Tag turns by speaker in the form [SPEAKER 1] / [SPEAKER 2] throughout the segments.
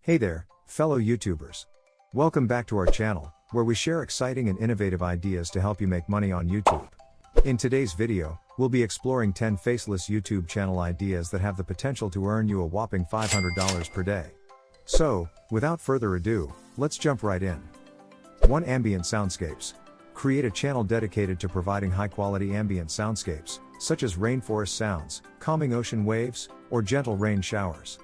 [SPEAKER 1] Hey there, fellow YouTubers. Welcome back to our channel, where we share exciting and innovative ideas to help you make money on YouTube. In today's video, we'll be exploring 10 faceless YouTube channel ideas that have the potential to earn you a whopping $500 per day. So, without further ado, let's jump right in. 1. Ambient Soundscapes. Create a channel dedicated to providing high-quality ambient soundscapes, such as rainforest sounds, calming ocean waves, or gentle rain showers.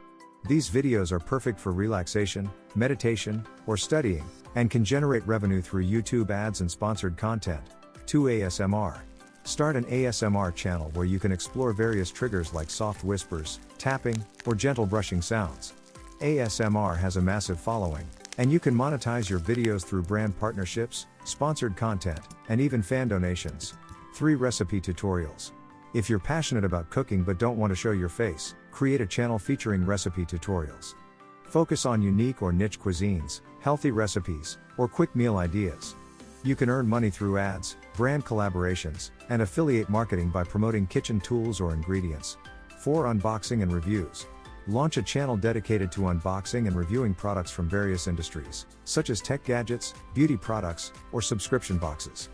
[SPEAKER 1] These videos are perfect for relaxation, meditation, or studying, and can generate revenue through YouTube ads and sponsored content. 2. ASMR. Start an ASMR channel where you can explore various triggers like soft whispers, tapping, or gentle brushing sounds. ASMR has a massive following, and you can monetize your videos through brand partnerships, sponsored content, and even fan donations. 3. Recipe tutorials. If you're passionate about cooking but don't want to show your face, create a channel featuring recipe tutorials. Focus on unique or niche cuisines, healthy recipes, or quick meal ideas. You can earn money through ads, brand collaborations, and affiliate marketing by promoting kitchen tools or ingredients. 4. Unboxing and reviews. Launch a channel dedicated to unboxing and reviewing products from various industries, such as tech gadgets, beauty products, or subscription boxes.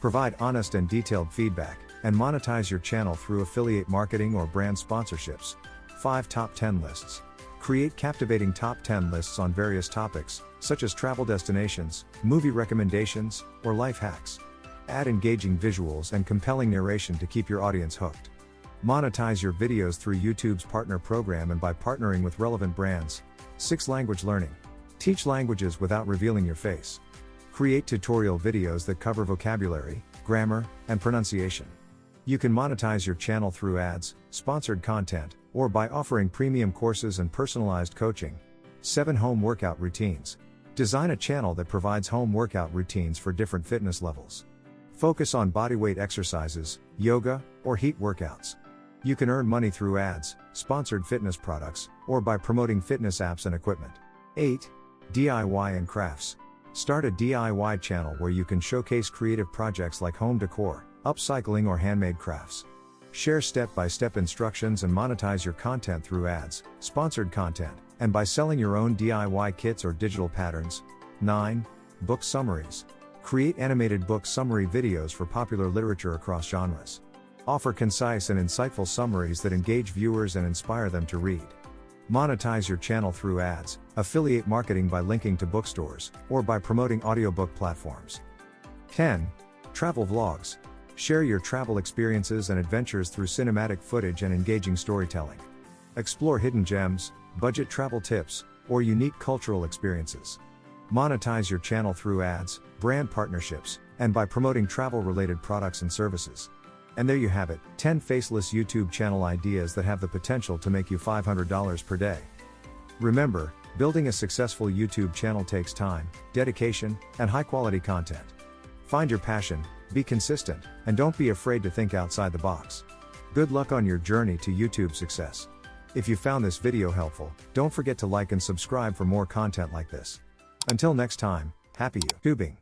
[SPEAKER 1] Provide honest and detailed feedback, and monetize your channel through affiliate marketing or brand sponsorships. 5. Top 10 lists. Create captivating top 10 lists on various topics, such as travel destinations, movie recommendations, or life hacks. Add engaging visuals and compelling narration to keep your audience hooked. Monetize your videos through YouTube's partner program and by partnering with relevant brands. 6. Language learning. Teach languages without revealing your face. Create tutorial videos that cover vocabulary, grammar, and pronunciation. You can monetize your channel through ads, sponsored content, or by offering premium courses and personalized coaching. 7. Home workout routines. Design a channel that provides home workout routines for different fitness levels. Focus on bodyweight exercises, yoga, or heat workouts. You can earn money through ads, sponsored fitness products, or by promoting fitness apps and equipment. 8. DIY and crafts. Start a DIY channel where you can showcase creative projects like home decor, upcycling, or handmade crafts. Share step-by-step instructions and monetize your content through ads, sponsored content, and by selling your own DIY kits or digital patterns. 9. Book summaries. Create animated book summary videos for popular literature across genres. Offer concise and insightful summaries that engage viewers and inspire them to read. Monetize your channel through ads, affiliate marketing by linking to bookstores, or by promoting audiobook platforms. 10. Travel vlogs. Share your travel experiences and adventures through cinematic footage and engaging storytelling. Explore hidden gems, budget travel tips, or unique cultural experiences. Monetize your channel through ads, brand partnerships, and by promoting travel-related products and services. And there you have it, 10 faceless YouTube channel ideas that have the potential to make you $500 per day. Remember, building a successful YouTube channel takes time, dedication, and high-quality content. Find your passion, be consistent, and don't be afraid to think outside the box. Good luck on your journey to YouTube success. If you found this video helpful, don't forget to like and subscribe for more content like this. Until next time, happy YouTubing!